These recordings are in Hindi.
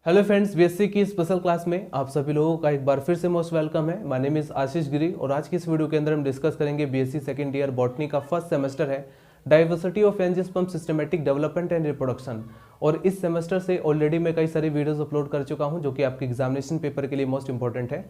हेलो फ्रेंड्स, बीएससी की स्पेशल क्लास में आप सभी लोगों का एक बार फिर से मोस्ट वेलकम है। माय नेम इज आशीष गिरी और आज की इस वीडियो के अंदर हम डिस्कस करेंगे बीएससी सेकंड ईयर बॉटनी का फर्स्ट सेमेस्टर है, diversity of angiosperm systematic development and reproduction. और इस सेमेस्टर से ऑलरेडी मैं कई सारी वीडियोस अपलोड कर चुका हूं जो कि आपके एग्जामिनेशन पेपर के लिए मोस्ट इंपॉर्टेंट है।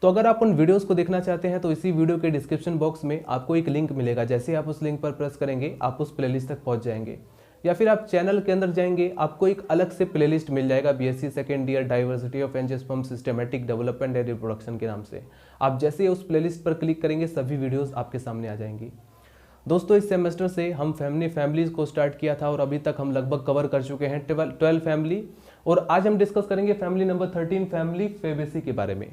तो अगर आप उन वीडियोस को देखना चाहते हैं तो इसी वीडियो के डिस्क्रिप्शन बॉक्स में आपको एक लिंक मिलेगा। जैसे आप उस लिंक पर प्रेस करेंगे आप उस प्लेलिस्ट तक पहुंच जाएंगे, या फिर आप चैनल के अंदर जाएंगे आपको एक अलग से प्लेलिस्ट मिल जाएगा BSc second year diversity of angiosperm systematic development and reproduction के नाम से। आप जैसे ही उस प्लेलिस्ट पर क्लिक करेंगे सभी वीडियोस आपके सामने आ जाएंगी। दोस्तों, इस सेमेस्टर से हम फैमिलीज को स्टार्ट किया था और अभी तक हम लगभग कवर कर चुके हैं 12 फैमिली, और आज हम डिस्कस करेंगे फैमिली नंबर 13 फैमिली फेबेसी के बारे में।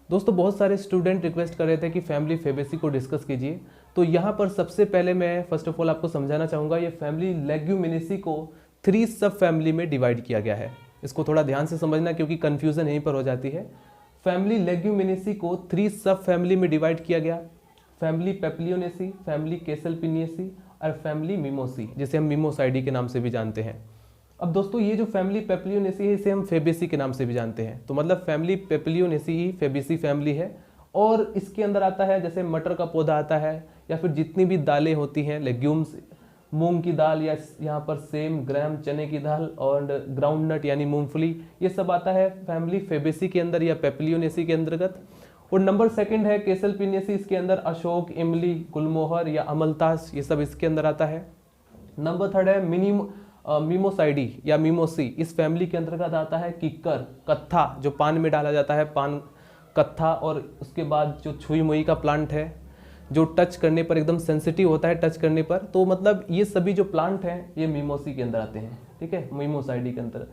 दोस्तों, बहुत सारे स्टूडेंट रिक्वेस्ट कर रहे थे कि फैमिली फेबेसी को डिस्कस कीजिए, तो यहाँ पर सबसे पहले मैं फर्स्ट ऑफ ऑल आपको समझाना चाहूँगा ये फैमिली लेग्यूमिनेसी को 3 सब फैमिली में डिवाइड किया गया है। इसको थोड़ा ध्यान से समझना क्योंकि कन्फ्यूजन यहीं पर हो जाती है। फैमिली लेग्यूमिनेसी को 3 सब फैमिली में डिवाइड किया गया, फैमिली पेप्लियोनेसी, फैमिली केसलपिनियेसी और फैमिली मिमोसी, जिसे हम मिमोसाइडी के नाम से भी जानते हैं। अब दोस्तों, ये जो फैमिली पेप्लियोनेसी है इसे हम फेबेसी के नाम से भी जानते हैं। तो मतलब फैमिली पेप्लियोनेसी ही फेबेसी फैमिली है, और इसके अंदर आता है जैसे मटर का पौधा आता है, या फिर जितनी भी दालें होती हैं लेग्यूम्स, मूंग की दाल या यहाँ पर सेम ग्राम चने की दाल और ग्राउंड नट यानी मूंगफली, ये सब आता है फैमिली फेबेसी के अंदर या पेप्लियोनेसी के अंतर्गत। और नंबर 2 है केसलपिनियेसी, इसके अंदर अशोक, इमली, गुलमोहर या अमलतास, ये सब इसके अंदर आता है। नंबर 3 है मिमोसाइडी या मिमोसी, इस फैमिली के अंतर्गत आता है किक्कर, कत्था जो पान में डाला जाता है, पान कत्था। और उसके बाद जो छुई मुई का प्लांट है जो टच करने पर एकदम सेंसिटिव होता है टच करने पर, तो मतलब ये सभी जो प्लांट हैं ये मिमोसी के अंदर आते हैं, ठीक है, मिमोसाइडी के अंदर।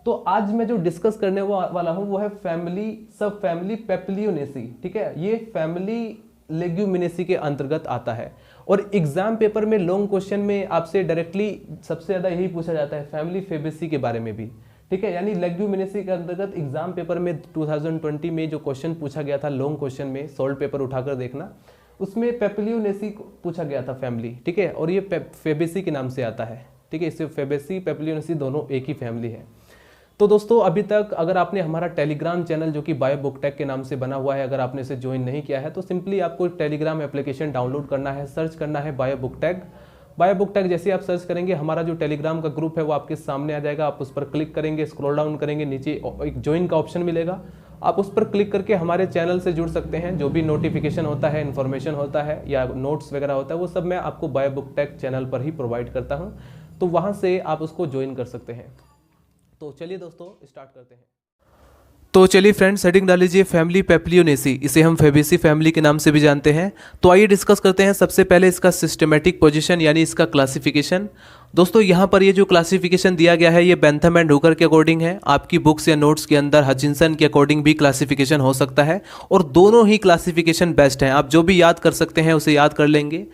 तो आज मैं जो डिस्कस करने वाला हूँ वो है सब फैमिली पेप्लियोनेसी, ठीक है, ये फैमिली लेग्यूमिनेसी के अंतर्गत आता है। और एग्जाम पेपर में लॉन्ग क्वेश्चन में आपसे डायरेक्टली सबसे ज्यादा यही पूछा जाता है फैमिली फेबेसी के बारे में भी, ठीक है। यानी लेग्यूमिनेसी के अंतर्गत एग्जाम पेपर में 2020 में जो क्वेश्चन पूछा गया था लॉन्ग क्वेश्चन में, सॉल्व पेपर उठाकर देखना, उसमें पेप्लियोनेसी पूछा गया था फैमिली, ठीक है, और ये फेबेसी के नाम से आता है, ठीक है। इससे फेबेसी पेप्लियोनेसी दोनों एक ही फैमिली है। तो दोस्तों, अभी तक अगर आपने हमारा टेलीग्राम चैनल जो कि बायो बुक टैग के नाम से बना हुआ है, अगर आपने इसे ज्वाइन नहीं किया है तो सिंपली आपको टेलीग्राम एप्लीकेशन डाउनलोड करना है, सर्च करना है bio book tag. Bio book tag जैसे आप सर्च करेंगे हमारा जो टेलीग्राम का ग्रुप है वो आपके सामने आ जाएगा। आप उस पर क्लिक करेंगे, स्क्रॉल डाउन करेंगे, नीचे एक ज्वाइन का ऑप्शन मिलेगा, आप उस पर क्लिक करके हमारे चैनल से जुड़ सकते हैं। जो भी नोटिफिकेशन होता है, इन्फॉर्मेशन होता है या नोट्स वगैरह होता है वो सब मैं आपको बायो बुक टैग चैनल पर ही प्रोवाइड करता हूँ, तो वहाँ से आप उसको ज्वाइन कर सकते हैं। तो चलिए दोस्तों स्टार्ट करते हैं। तो चलिए फ्रेंड्स, हेडिंग डाल लीजिए फैमिली पेप्लियोनेसी, इसे हम फेबेसी फैमिली के नाम से भी जानते हैं। तो आइए डिस्कस करते हैं सबसे पहले इसका सिस्टमेटिक पोजीशन यानी इसका क्लासिफिकेशन। दोस्तों, यहाँ पर ये जो क्लासिफिकेशन दिया गया है ये बेंथम एंड हुकर के अकॉर्डिंग है। आपकी बुक्स या नोट्स के अंदर हचिंसन के अकॉर्डिंग भी क्लासिफिकेशन हो सकता है, और दोनों ही क्लासिफिकेशन बेस्ट हैं। आप जो भी याद कर सकते हैं उसे याद कर लेंगे।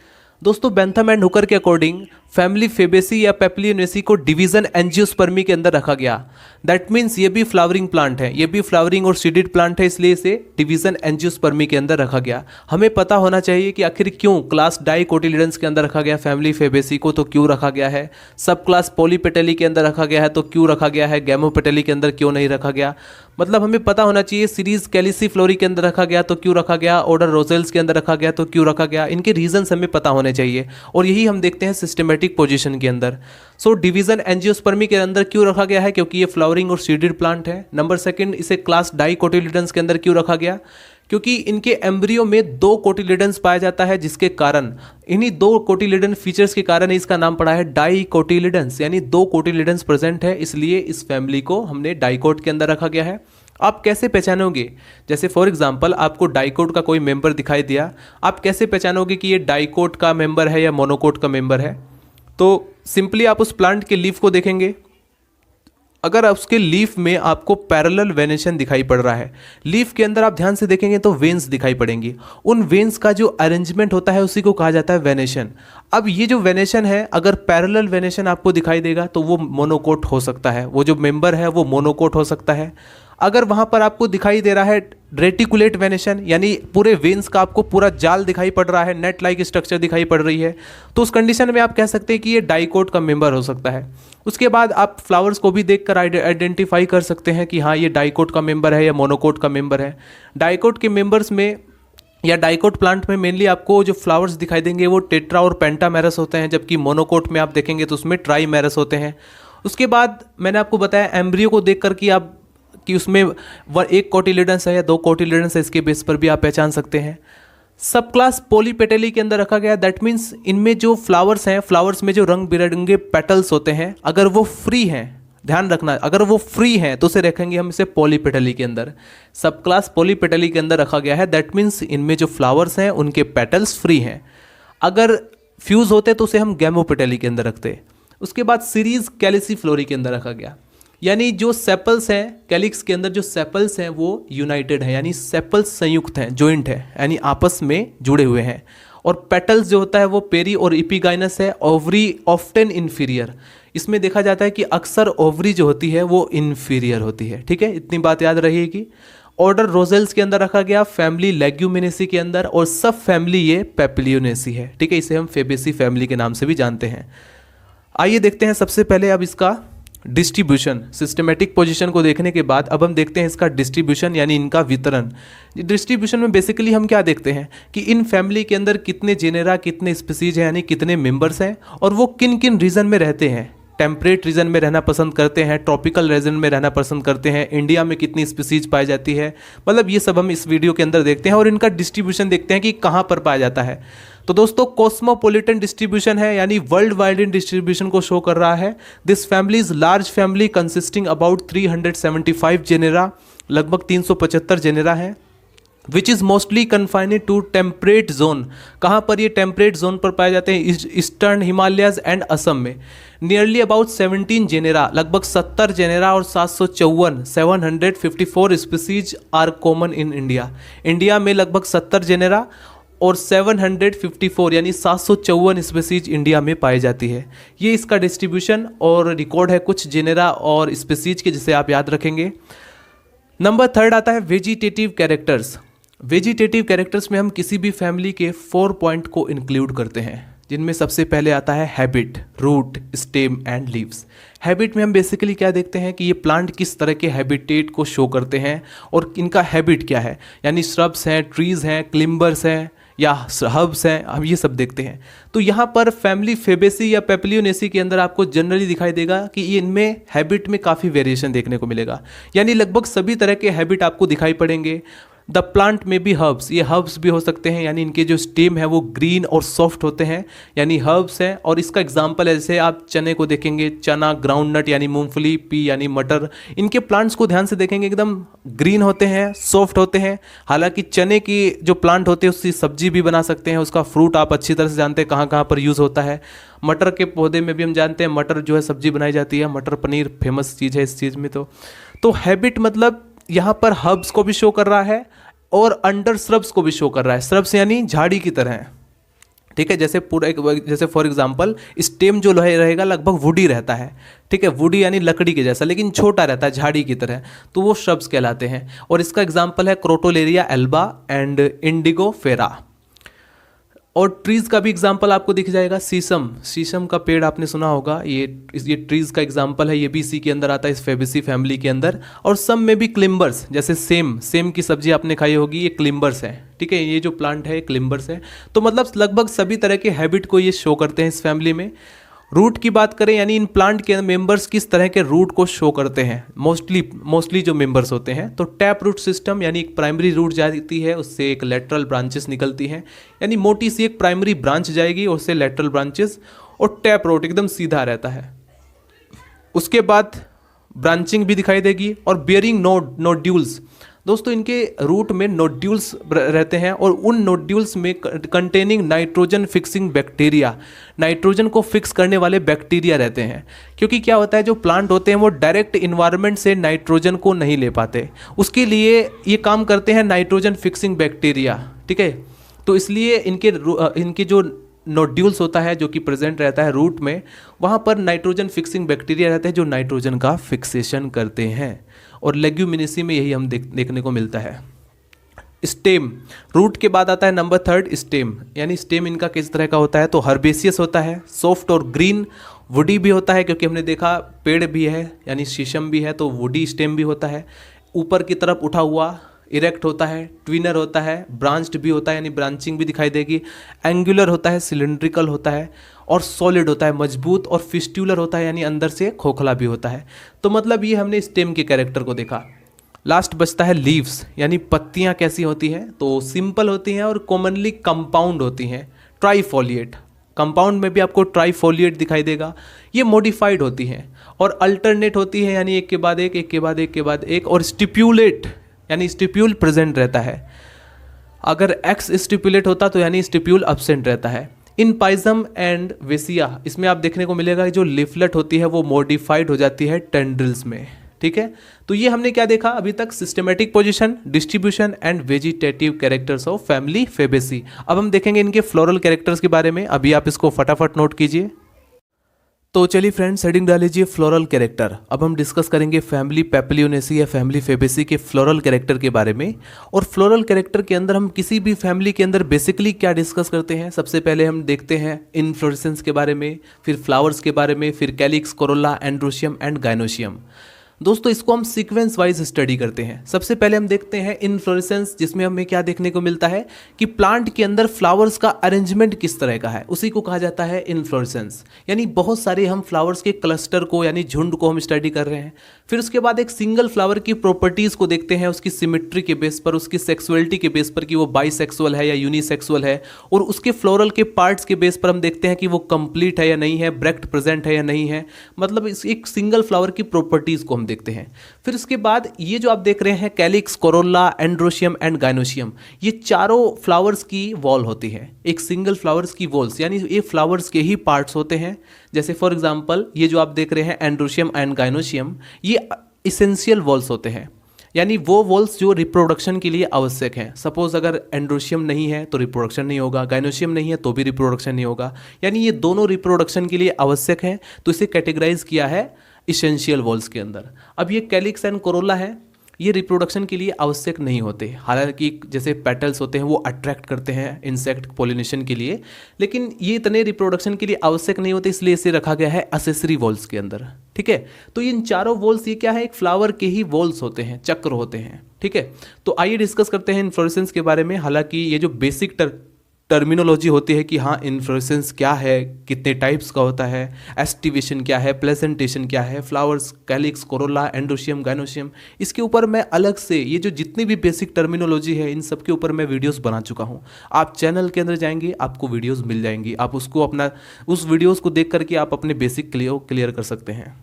दोस्तों, बेंथम एंड हुकर के अकॉर्डिंग फैमिली फेबेसी या पेप्लियोनेसी को डिवीजन एंजियोस्पर्मी के अंदर रखा गया। दैट मीन्स ये भी फ्लावरिंग प्लांट है, ये भी फ्लावरिंग और सीडेड प्लांट है, इसलिए इसे डिवीजन एंजियोस्पर्मी के अंदर रखा गया। हमें पता होना चाहिए कि आखिर क्यों क्लास डाइकोटिलिडन्स के अंदर रखा गया फैमिली फेबेसी को, तो क्यों रखा गया है, सब क्लास पॉलीपेटेली के अंदर रखा गया है तो क्यों रखा गया है, गैमोपेटेली के अंदर क्यों नहीं रखा गया। मतलब हमें पता होना चाहिए सीरीज कैलिसिफ्लोरी के अंदर रखा गया तो क्यों रखा गया, ऑर्डर रोजेल्स के अंदर रखा गया तो क्यों रखा गया, इनके रीजंस हमें पता होने चाहिए, और यही हम देखते हैं सिस्टमेटिक पोजीशन के अंदर। सो डिवीजन एंजियोस्पर्मी के अंदर क्यों रखा गया है, क्योंकि ये फ्लावरिंग और सीडेड प्लांट है। नंबर 2, इसे क्लास डाइकोटिलिडन्स के अंदर क्यों रखा गया, क्योंकि इनके एम्ब्रियो में 2 कोटिलिडन्स पाया जाता है, जिसके कारण इन्हीं 2 कोटिलिडन फीचर्स के कारण इसका नाम पड़ा है डाइकोटिलिडन्स, यानी 2 कोटिलिडन्स प्रेजेंट है, इसलिए इस फैमिली को हमने डाइकोट के अंदर रखा गया है। आप कैसे पहचानोगे, जैसे फॉर एग्जांपल आपको डाइकोट का कोई मेंबर दिखाई दिया, आप कैसे पहचानोगे कि ये डाइकोट का मेंबर है या मोनोकोट का मेंबर है। तो सिंपली आप उस प्लांट के लीफ को देखेंगे, अगर उसके लीफ में आपको पैरेलल वेनेशन दिखाई पड़ रहा है, लीफ के अंदर आप ध्यान से देखेंगे तो वेन्स दिखाई पड़ेंगी, उन वेन्स का जो अरेंजमेंट होता है उसी को कहा जाता है वेनेशन। अब ये जो वेनेशन है, अगर पैरेलल वेनेशन आपको दिखाई देगा तो वो मोनोकोट हो सकता है, वो जो मेंबर है वो मोनोकोट हो सकता है। अगर वहाँ पर आपको दिखाई दे रहा है रेटिकुलेट वेनेशन, यानी पूरे वेन्स का आपको पूरा जाल दिखाई पड़ रहा है, नेट लाइक स्ट्रक्चर दिखाई पड़ रही है, तो उस कंडीशन में आप कह सकते हैं कि ये डाइकोट का मेंबर हो सकता है। उसके बाद आप फ्लावर्स को भी देखकर आइडेंटिफाई कर सकते हैं कि हाँ ये डाइकोट का मेंबर है या मोनोकोट का मेंबर है। डाइकोट के मेंबर्स में या डाइकोट प्लांट में मेनली आपको जो फ्लावर्स दिखाई देंगे वो टेट्रा और पेंटामेरस होते हैं, जबकि मोनोकोट में आप देखेंगे तो उसमें ट्राईमेरस होते हैं। उसके बाद मैंने आपको बताया एम्ब्रियो को देखकर कि उसमें एक कोटिलिडन्स है या दो कोटिलिडन्स है, इसके बेस पर भी आप पहचान सकते हैं। सब क्लास पॉलीपेटली के अंदर रखा गया, दैट मीन्स इनमें जो फ्लावर्स हैं, फ्लावर्स में जो रंग बिरंगे पेटल्स होते हैं, अगर वो फ्री हैं, ध्यान रखना अगर वो फ्री हैं तो उसे रखेंगे हम इसे पॉलीपेटली के अंदर। सब क्लास पॉलीपेटली के अंदर रखा गया है, दैट मीन्स इनमें जो फ्लावर्स हैं उनके पेटल्स फ्री हैं। अगर फ्यूज होते तो उसे हम गैमोपेटली के अंदर रखते। उसके बाद सीरीज कैलिसिफ्लोरी के अंदर रखा गया, यानी जो सेपल्स हैं कैलिक्स के अंदर जो सेपल्स हैं वो यूनाइटेड हैं, यानी सेपल्स संयुक्त हैं, जॉइंट है, यानी आपस में जुड़े हुए हैं। और पेटल्स जो होता है वो पेरी और इपिगाइनस है। ओवरी ऑफ्टन इन्फीरियर, इसमें देखा जाता है कि अक्सर ओवरी जो होती है वो इन्फीरियर होती है। ठीक है, इतनी बात याद रहेगी। ऑर्डर रोजेल्स के अंदर रखा गया, फैमिली लेग्यूमिनेसी के अंदर, और सब फैमिली ये पेपिलियोनेसी है। ठीक है, इसे हम फेबेसी फैमिली के नाम से भी जानते हैं। आइए देखते हैं सबसे पहले अब इसका डिस्ट्रीब्यूशन। सिस्टमेटिक पोजीशन को देखने के बाद अब हम देखते हैं इसका डिस्ट्रीब्यूशन, यानी इनका वितरण। डिस्ट्रीब्यूशन में बेसिकली हम क्या देखते हैं कि इन फैमिली के अंदर कितने जेनेरा, कितने स्पीसीज हैं, यानी कितने मेंबर्स हैं, और वो किन किन रीजन में रहते हैं। टेम्परेट रीजन में रहना पसंद करते हैं, ट्रॉपिकल रीजन में रहना पसंद करते हैं, इंडिया में कितनी स्पीसीज पाई जाती है, मतलब ये सब हम इस वीडियो के अंदर देखते हैं। और इनका डिस्ट्रीब्यूशन देखते हैं कि कहाँ पर पाया जाता है। तो दोस्तों कॉस्मोपॉलिटन डिस्ट्रीब्यूशन है, यानी वर्ल्ड वाइड इन डिस्ट्रीब्यूशन को शो कर रहा है। This family is large family consisting about 375 genera, लगभग 375 जेनेरा है, which is mostly confined to temperate zone. कहाँ पर ये टेम्परेट जोन पर पाए जाते हैं? ईस्टर्न हिमालयाज एंड असम में। नियरली अबाउट 17 जेनेरा, लगभग 70 जेनेरा और 754 species are common in India. India में लगभग 70 जेनेरा और 754 यानी 754 स्पीसीज इंडिया में पाई जाती है। ये इसका डिस्ट्रीब्यूशन और रिकॉर्ड है कुछ जेनेरा और स्पीसीज के, जिसे आप याद रखेंगे। नंबर 3 आता है वेजिटेटिव कैरेक्टर्स। वेजिटेटिव कैरेक्टर्स में हम किसी भी फैमिली के 4 पॉइंट को इंक्लूड करते हैं, जिनमें सबसे पहले आता है habit, root, stem and leaves. Habit में हम बेसिकली क्या देखते हैं कि ये प्लांट किस तरह के हैबिटेट को शो करते हैं और इनका हैबिट क्या है, यानी श्रब्स हैं, ट्रीज हैं, क्लिम्बर्स हैं या हर्ब्स हैं, हम ये सब देखते हैं। तो यहाँ पर फैमिली फेबेसी या पेपिलियोनेसी के अंदर आपको जनरली दिखाई देगा कि ये इनमें हैबिट में काफ़ी वेरिएशन देखने को मिलेगा, यानी लगभग सभी तरह के हैबिट आपको दिखाई पड़ेंगे। द प्लांट में भी हर्ब्स, ये हर्ब्स भी हो सकते हैं, यानी इनके जो स्टेम है वो ग्रीन और सॉफ्ट होते हैं, यानी हर्ब्स हैं। और इसका एग्जांपल है, जैसे आप चने को देखेंगे, चना, ग्राउंड नट यानी मूंगफली, पी यानी मटर, इनके प्लांट्स को ध्यान से देखेंगे एकदम ग्रीन होते हैं, सॉफ्ट होते हैं। हालांकि चने की जो प्लांट होते हैं उसकी सब्जी भी बना सकते हैं, उसका फ्रूट आप अच्छी तरह से जानते हैं कहाँ कहाँ पर यूज़ होता है। मटर के पौधे में भी हम जानते हैं मटर जो है सब्जी बनाई जाती है, मटर पनीर फेमस चीज़ है इस चीज़ में। तो हैबिट मतलब यहाँ पर हर्ब्स को भी शो कर रहा है और अंडर श्रब्स को भी शो कर रहा है। श्रब्स यानी झाड़ी की तरह है, ठीक है। जैसे फॉर एग्जांपल स्टेम जो रहेगा लगभग वुडी रहता है, ठीक है, वुडी यानी लकड़ी के जैसा, लेकिन छोटा रहता है झाड़ी की तरह, तो वो श्रब्स कहलाते हैं। और इसका एग्जांपल है क्रोटोलेरिया एल्बा एंड इंडिगो फेरा। और ट्रीज़ का भी एग्जांपल आपको दिख जाएगा, शीशम का पेड़ आपने सुना होगा, ये ट्रीज़ का एग्जांपल है, ये भी इसी के अंदर आता है, इस फेबेसी फैमिली के अंदर। और सब में भी क्लिम्बर्स, जैसे सेम की सब्जी आपने खाई होगी, ये क्लिम्बर्स है, ठीक है, ये जो प्लांट है क्लिम्बर्स है। तो मतलब लगभग सभी तरह के हैबिट को ये शो करते हैं इस फैमिली में। रूट की बात करें, यानी इन प्लांट के मेंबर्स किस तरह के रूट को शो करते हैं, मोस्टली जो मेंबर्स होते हैं। तो टैप रूट सिस्टम, यानी एक प्राइमरी रूट जाती है, उससे एक लेटरल ब्रांचेस निकलती हैं, यानी मोटी सी एक प्राइमरी ब्रांच जाएगी और उससे लेटरल ब्रांचेस, और टैप रूट एकदम सीधा रहता है। उसके बाद ब्रांचिंग भी दिखाई देगी। और बियरिंग नोड्यूल्स, दोस्तों इनके रूट में नोड्यूल्स रहते हैं और उन नोड्यूल्स में containing nitrogen fixing bacteria, nitrogen को फिक्स करने वाले बैक्टीरिया रहते हैं। क्योंकि क्या होता है, जो प्लांट होते हैं वो डायरेक्ट इन्वायरमेंट से नाइट्रोजन को नहीं ले पाते, उसके लिए ये काम करते हैं नाइट्रोजन फिक्सिंग बैक्टीरिया, ठीक है। तो इसलिए इनके जो नोड्यूल्स होता है जो कि प्रेजेंट रहता है रूट में, वहाँ पर नाइट्रोजन फिक्सिंग बैक्टीरिया रहते हैं जो नाइट्रोजन का फिक्सेशन करते हैं। और लेग्यूमिनेसी में यही हम देखने को मिलता है। स्टेम, रूट के बाद आता है नंबर 3 स्टेम, यानी स्टेम इनका किस तरह का होता है, तो हर्बेसियस होता है, सॉफ्ट और ग्रीन, वुडी भी होता है क्योंकि हमने देखा पेड़ भी है यानी शीशम भी है तो वुडी स्टेम भी होता है, ऊपर की तरफ उठा हुआ इरेक्ट होता है, ट्विनर होता है, ब्रांच्ड भी होता है यानी ब्रांचिंग भी दिखाई देगी, एंगुलर होता है, सिलिंड्रिकल होता है और सॉलिड होता है मजबूत, और फिस्ट्यूलर होता है यानी अंदर से खोखला भी होता है। तो मतलब ये हमने स्टेम के कैरेक्टर को देखा। लास्ट बचता है लीव्स, यानी पत्तियां कैसी होती हैं, तो सिंपल होती हैं और कॉमनली कंपाउंड होती हैं, ट्राइफोलिएट, कंपाउंड में भी आपको ट्राइफोलिएट दिखाई देगा। ये मॉडिफाइड होती हैं और अल्टरनेट होती है यानी एक के बाद एक, एक के बाद एक के बाद एक, और स्टिप्यूलेट यानी स्टिप्यूल प्रेजेंट रहता है। अगर एक्स स्टिप्यूलेट होता तो यानी स्टिप्यूल एब्सेंट रहता है। इन पाइजम एंड वेसिया इसमें आप देखने को मिलेगा कि जो लिफलेट होती है वो मॉडिफाइड हो जाती है टेंड्रिल्स में, ठीक है। तो ये हमने क्या देखा अभी तक, systematic position, distribution and vegetative characters of family Fabaceae. अब हम देखेंगे इनके फ्लोरल कैरेक्टर्स के बारे में, अभी आप इसको फटाफट नोट कीजिए। तो चलिए फ्रेंड्स हेडिंग डाल लीजिए फ्लोरल कैरेक्टर। अब हम डिस्कस करेंगे फैमिली पेपलियोनेसी या फैमिली फेबेसी के फ्लोरल कैरेक्टर के बारे में। और फ्लोरल कैरेक्टर के अंदर हम किसी भी फैमिली के अंदर बेसिकली क्या डिस्कस करते हैं, सबसे पहले हम देखते हैं इन्फ्लोरेसेंस के बारे में, फिर फ्लावर्स के बारे में, फिर calyx, Corolla, androecium and gynoecium. दोस्तों इसको हम सीक्वेंस वाइज स्टडी करते हैं। सबसे पहले हम देखते हैं इन्फ्लोरेसेंस, जिसमें हमें क्या देखने को मिलता है कि प्लांट के अंदर फ्लावर्स का अरेंजमेंट किस तरह का है, उसी को कहा जाता है इन्फ्लोरेसेंस। यानी बहुत सारे हम फ्लावर्स के क्लस्टर को यानी झुंड को हम स्टडी कर रहे हैं। फिर उसके बाद एक सिंगल फ्लावर की प्रॉपर्टीज को देखते हैं, उसकी सिमेट्री के बेस पर, उसकी सेक्सुअलिटी के बेस पर कि वो बाइसेक्सुअल है या यूनिसेक्सुअल है, और उसके फ्लोरल के पार्ट्स के बेस पर हम देखते हैं कि वो कंप्लीट है या नहीं है, ब्रेक्ट प्रेजेंट है या नहीं है, मतलब इस एक सिंगल फ्लावर की प्रॉपर्टीज को हम देखते हैं। फिर उसके बाद ये जो आप देख रहे हैं calyx, Corolla, androecium and gynoecium, ये चारों फ्लावर्स की वॉल होती है, एक सिंगल फ्लावर्स की वॉल्स, यानी ये फ्लावर्स के ही पार्ट्स होते हैं। जैसे फॉर एग्जांपल ये जो आप देख रहे हैं एंड्रोशियम एंड गाइनोशियम, ये इसेंशियल वॉल्स होते हैं, यानी वो वॉल्स जो रिप्रोडक्शन के लिए आवश्यक हैं। सपोज अगर एंड्रोशियम नहीं है तो रिप्रोडक्शन नहीं होगा, गाइनोशियम नहीं है तो भी रिप्रोडक्शन नहीं होगा, यानी ये दोनों रिप्रोडक्शन के लिए आवश्यक हैं, तो इसे कैटेगराइज किया है इसेंशियल वॉल्स के अंदर। अब ये कैलिक्स एंड कोरोला है, ये रिप्रोडक्शन के लिए आवश्यक नहीं होते, हालांकि जैसे पेटल्स होते हैं वो अट्रैक्ट करते हैं इंसेक्ट पॉलिनेशन के लिए, लेकिन ये इतने रिप्रोडक्शन के लिए आवश्यक नहीं होते, इसलिए इसे रखा गया है एसेसरी वॉल्स के अंदर, ठीक है। तो इन चारों वॉल्स ये क्या है, एक फ्लावर के ही वॉल्स होते हैं, चक्र होते हैं, ठीक है। तो आइए डिस्कस करते हैं इन्फ्लोरेसेंस के बारे में। हालांकि ये जो बेसिक टर्मिनोलॉजी होती है कि हाँ इन्फ्लोरेसेंस क्या है, कितने टाइप्स का होता है, एस्टिवेशन क्या है, प्लेसेंटेशन क्या है, flowers, calyx, Corolla, androecium, gynoecium, इसके ऊपर मैं अलग से ये जो जितनी भी बेसिक टर्मिनोलॉजी है इन सब के ऊपर मैं वीडियोस बना चुका हूँ। आप चैनल के अंदर जाएंगे आपको वीडियोस मिल जाएंगी, आप उसको अपना उस वीडियोस को देख करके आप अपने बेसिक क्लियर कर सकते हैं।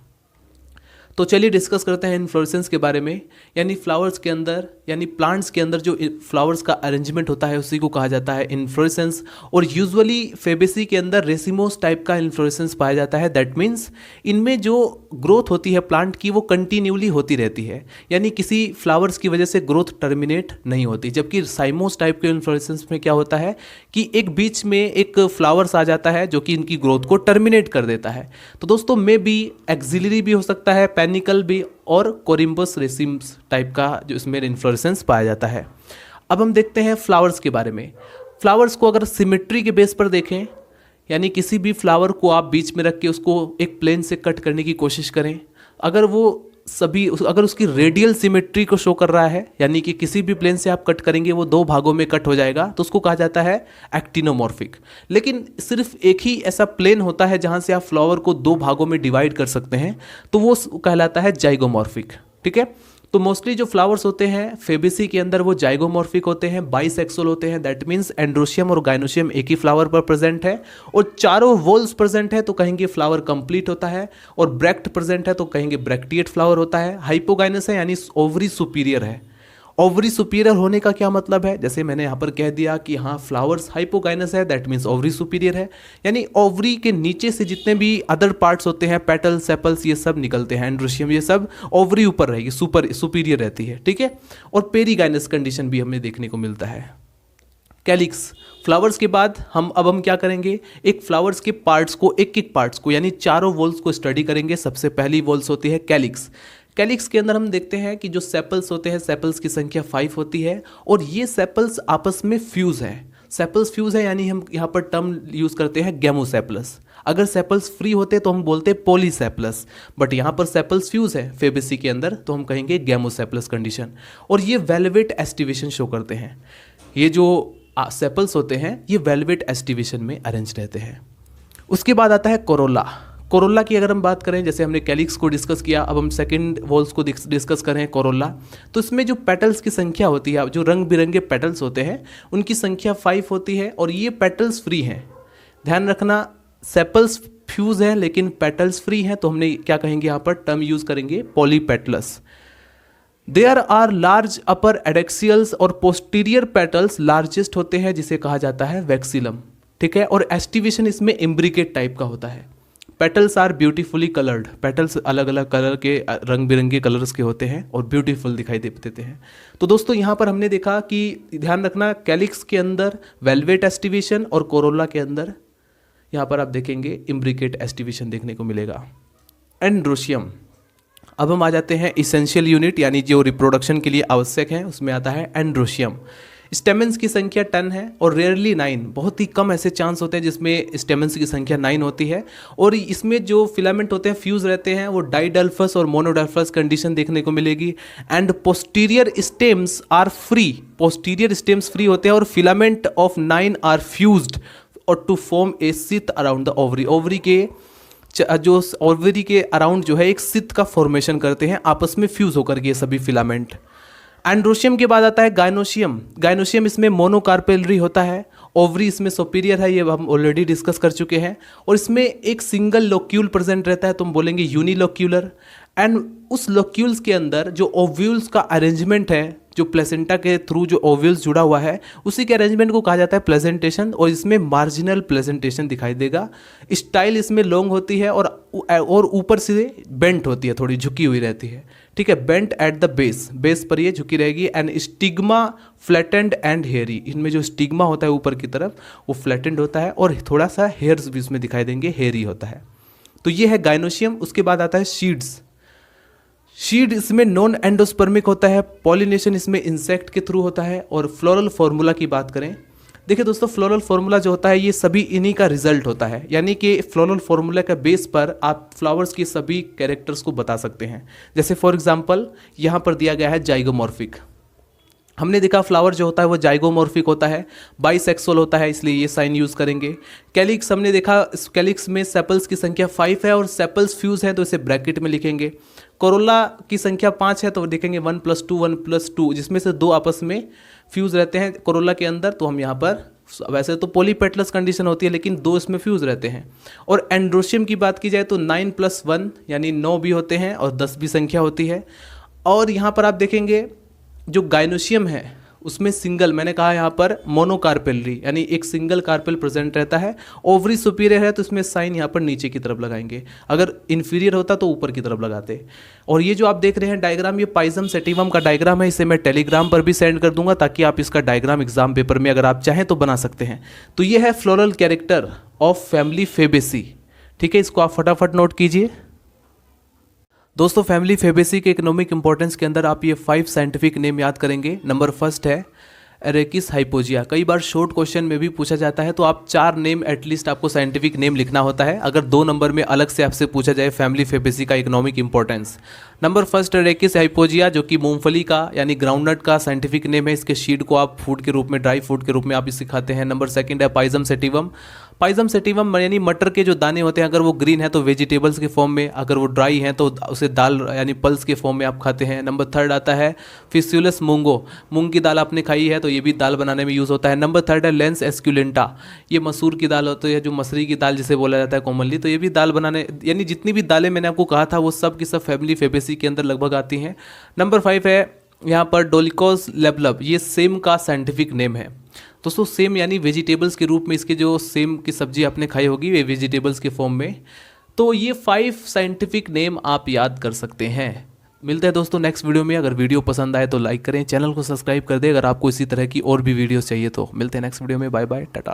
तो चलिए डिस्कस करते हैं इन्फ्लोरेसेंस के बारे में। यानी फ्लावर्स के अंदर यानी प्लांट्स के अंदर जो फ्लावर्स का अरेंजमेंट होता है उसी को कहा जाता है इन्फ्लोरेसेंस। और यूजुअली फेबेसी के अंदर रेसिमोस टाइप का इन्फ्लोरेसेंस पाया जाता है। दैट मीन्स इनमें जो ग्रोथ होती है प्लांट की वो कंटिन्यूली होती रहती है, यानी किसी फ्लावर्स की वजह से ग्रोथ टर्मिनेट नहीं होती। जबकि साइमोस टाइप के इन्फ्लोरेसेंस में क्या होता है कि एक बीच में एक फ्लावर्स आ जाता है जो कि इनकी ग्रोथ को टर्मिनेट कर देता है। तो दोस्तों मे बी एक्सिलरी भी हो सकता है, पैनिकल भी, और कोरिम्बस रेसिम्स टाइप का जो इसमें इन्फ्लोरेसेंस पाया जाता है। अब हम देखते हैं फ्लावर्स के बारे में। फ्लावर्स को अगर सिमेट्री के बेस पर देखें, यानी किसी भी फ्लावर को आप बीच में रख के उसको एक प्लेन से कट करने की कोशिश करें, अगर उसकी रेडियल सिमेट्री को शो कर रहा है, यानी कि किसी भी प्लेन से आप कट करेंगे वो दो भागों में कट हो जाएगा, तो उसको कहा जाता है एक्टिनोमॉर्फिक। लेकिन सिर्फ एक ही ऐसा प्लेन होता है जहां से आप फ्लावर को दो भागों में डिवाइड कर सकते हैं, तो वो कहलाता है जाइगोमॉर्फिक, ठीक है। तो मोस्टली जो फ्लावर्स होते हैं फेबेसी के अंदर वो जाइगोमॉर्फिक होते हैं, बाइसेक्सुअल होते हैं। दैट मीन्स एंड्रोशियम और गाइनोशियम एक ही फ्लावर पर प्रेजेंट है, और चारों वॉल्स प्रेजेंट है तो कहेंगे फ्लावर कंप्लीट होता है, और ब्रेक्ट प्रेजेंट है तो कहेंगे ब्रेक्टिएट फ्लावर होता है। हाइपोगाइनस है यानी ओवरी सुपीरियर है। ओवरी सुपीरियर होने का क्या मतलब है, जैसे मैंने यहाँ पर कह दिया कि हाँ फ्लावर्स हाइपोगाइनस है, दैट मीन्स ओवरी सुपीरियर है, यानी ओवरी के नीचे से जितने भी अदर पार्ट्स होते हैं, पेटल, सेपल्स, ये सब निकलते हैं, एंड्रोशियम, ये सब ओवरी ऊपर रहेगी, सुपीरियर रहती है, ठीक है। और पेरीगाइनस कंडीशन भी हमें देखने को मिलता है। कैलिक्स। फ्लावर्स के बाद हम क्या करेंगे, एक फ्लावर्स के पार्ट्स को, एक पार्ट्स को यानी चारों वॉल्स को स्टडी करेंगे। सबसे पहली वॉल्स होती है कैलिक्स। कैलिक्स के अंदर हम देखते हैं कि जो सेपल्स होते हैं, सेपल्स की संख्या 5 होती है और ये सेपल्स आपस में फ्यूज है। सेपल्स फ्यूज है यानी हम यहाँ पर टर्म यूज करते हैं गैमोसेपलस। अगर सेपल्स फ्री होते तो हम बोलते पॉलीसेपलस, बट यहाँ पर सेपल्स फ्यूज है फेबेसी के अंदर तो हम कहेंगे गैमोसेपलस कंडीशन। और ये वेलवेट एस्टिवेशन शो करते हैं। ये जो सेपल्स होते हैं ये वेलवेट एस्टिवेशन में अरेंज रहते हैं। उसके बाद आता है कोरोला। कोरोला की अगर हम बात करें, जैसे हमने कैलिक्स को डिस्कस किया, अब हम सेकंड वॉल्स को डिस्कस करें कोरोला। तो इसमें जो पेटल्स की संख्या होती है, जो रंग बिरंगे पेटल्स होते हैं उनकी संख्या 5 होती है और ये पेटल्स फ्री हैं। ध्यान रखना, सेपल्स फ्यूज है लेकिन पेटल्स फ्री हैं, तो हमने क्या कहेंगे यहाँ पर टर्म यूज करेंगे पॉलीपेटलस। देयर आर लार्ज अपर एडेक्सियल्स और पोस्टीरियर पेटल्स लार्जेस्ट होते हैं जिसे कहा जाता है वैक्सीलम। ठीक है, और एस्टिवेशन इसमें इम्ब्रिकेट टाइप का होता है। Petals are beautifully coloured. Petals अलग अलग कलर के, रंग बिरंगे कलर्स के होते हैं और ब्यूटीफुल दिखाई देते हैं। तो दोस्तों यहाँ पर हमने देखा कि ध्यान रखना, कैलिक्स के अंदर वेलवेट एस्टिवेशन और कोरोला के अंदर यहाँ पर आप देखेंगे इम्ब्रिकेट एस्टिवेशन देखने को मिलेगा। एंड्रोशियम। अब हम आ जाते हैं इसेंशियल यूनिट यानी जो रिप्रोडक्शन के लिए आवश्यक है, उसमें आता है एंड्रोशियम। स्टेमेंस की संख्या 10 है और रेयरली 9, बहुत ही कम ऐसे चांस होते हैं जिसमें स्टेमेंस की संख्या 9 होती है। और इसमें जो फिलामेंट होते हैं फ्यूज रहते हैं, वो डाइडल्फस और मोनोडल्फस कंडीशन देखने को मिलेगी। And posterior stamens are free. Posterior stamens free होते हैं और फिलामेंट ऑफ 9 आर फ्यूज्ड और to form a sheath around the ovary. Ovary के जो ओवरी के अराउंड जो है एक सिथ का फॉर्मेशन करते हैं, आपस में फ्यूज होकर के ये सभी फिलामेंट। एंड्रोशियम के बाद आता है गायनोशियम। गायनोशियम इसमें मोनोकार्पेलरी होता है, ओवरी इसमें सुपीरियर है, ये हम ऑलरेडी डिस्कस कर चुके हैं। और इसमें एक सिंगल लोक्यूल प्रेजेंट रहता है, तो हम बोलेंगे यूनिलोक्यूलर। एंड उस लोक्यूल्स के अंदर जो ओव्यूल्स का अरेंजमेंट है, जो प्लेसेंटा के थ्रू जो ओव्यूल्स जुड़ा हुआ है, उसी के अरेंजमेंट को कहा जाता है प्लेजेंटेशन। और इसमें मार्जिनल प्लेजेंटेशन दिखाई देगा। स्टाइल इसमें लॉन्ग होती है और ऊपर से बेंट होती है, थोड़ी झुकी हुई रहती है। ठीक है, बेंट एट द बेस पर ये झुकी रहेगी। And stigma flattened and hairy. इनमें जो स्टिग्मा होता है ऊपर की तरफ वो फ्लैटेंड होता है और थोड़ा सा हेयर्स भी इसमें दिखाई देंगे, हेयरी होता है। तो ये है गायनोशियम। उसके बाद आता है शीड्स। शीड इसमें नॉन एंडोस्पर्मिक होता है, पॉलिनेशन इसमें इंसेक्ट के थ्रू होता है। और फ्लोरल फार्मूला की बात करें, देखिए दोस्तों, फ्लोरल फार्मूला जो होता है ये सभी इन्हीं का रिजल्ट होता है, यानी कि फ्लोरल फार्मूला के बेस पर आप फ्लावर्स की सभी कैरेक्टर्स को बता सकते हैं। जैसे फॉर एग्जांपल यहाँ पर दिया गया है जाइगोमॉर्फिक। हमने देखा फ्लावर जो होता है वो जाइगोमॉर्फिक होता है, बाइसेक्सुअल होता है, इसलिए ये साइन यूज करेंगे। कैलिक्स हमने देखा, कैलिक्स में सेपल्स की संख्या 5 है और सेपल्स फ्यूज है, तो इसे ब्रैकेट में लिखेंगे। कोरोला की संख्या 5 है तो देखेंगे 1 + 2 1 + 2, जिसमें से 2 आपस में फ्यूज रहते हैं कोरोला के अंदर, तो हम यहाँ पर, वैसे तो पॉलीपेटलस कंडीशन होती है लेकिन 2 इसमें फ्यूज रहते हैं। और एंड्रोशियम की बात की जाए तो 9 + 1 यानी 9 भी होते हैं और 10 भी संख्या होती है। और यहाँ पर आप देखेंगे जो गायनोशियम है उसमें सिंगल, मैंने कहा यहाँ पर मोनोकार्पेलरी यानी एक सिंगल कार्पेल प्रेजेंट रहता है। ओवरी सुपीरियर है तो इसमें साइन यहाँ पर नीचे की तरफ लगाएंगे, अगर इन्फीरियर होता तो ऊपर की तरफ लगाते। और ये जो आप देख रहे हैं डायग्राम, ये पाइजम सेटिवम का डायग्राम है, इसे मैं टेलीग्राम पर भी सेंड कर दूंगा ताकि आप इसका डायग्राम एग्जाम पेपर में अगर आप चाहें तो बना सकते हैं। तो ये है floral character of family Fabaceae. ठीक है, इसको आप फटाफट नोट कीजिए। दोस्तों, फैमिली फेबेसी के इकोनॉमिक इंपॉर्टेंस के अंदर आप ये 5 साइंटिफिक नेम याद करेंगे। नंबर फर्स्ट है एरेकिस हाइपोजिया। कई बार शॉर्ट क्वेश्चन में भी पूछा जाता है, तो आप 4 नेम एटलीस्ट आपको साइंटिफिक नेम लिखना होता है अगर 2 नंबर में अलग से आपसे पूछा जाए फैमिली फेबेसी का economic importance. Number first एरेकिस hypogaea, जो कि मूंगफली का यानी ग्राउंडनट का साइंटिफिक नेम है। इसके शीड को आप फूड के रूप में, ड्राई फूड के रूप में आप इसे खाते हैं। नंबर सेकंड है पाइजम सेटिवम। पाइजम सेटिवम यानी मटर के जो दाने होते हैं, अगर वो ग्रीन है तो वेजिटेबल्स के फॉर्म में, अगर वो ड्राई है तो उसे दाल यानी पल्स के फॉर्म में आप खाते हैं। नंबर थर्ड आता है फिस्यूलस मूंगो। मूंग की दाल आपने खाई है तो ये भी दाल बनाने में यूज़ होता है। नंबर थर्ड है लेंस एस्क्यूलेंटा। ये मसूर की दाल होती है, जो मसरी की दाल जिसे बोला जाता है कॉमनली, तो ये भी दाल बनाने, यानी जितनी भी दालें मैंने आपको कहा था वो सब की सब फैमिली फेबेसी के अंदर लगभग आती हैं। नंबर 5 है यहाँ पर डोलिकोस लेबलब। ये सेम का साइंटिफिक नेम है। दोस्तों, सेम यानी वेजिटेबल्स के रूप में, इसके जो सेम की सब्जी आपने खाई होगी वे वेजिटेबल्स के फॉर्म में। तो ये 5 साइंटिफिक नेम आप याद कर सकते हैं। मिलते हैं दोस्तों नेक्स्ट वीडियो में। अगर वीडियो पसंद आए तो लाइक करें, चैनल को सब्सक्राइब कर दें। अगर आपको इसी तरह की और भी वीडियोस चाहिए तो मिलते हैं नेक्स्ट वीडियो में। Bye bye, Tata.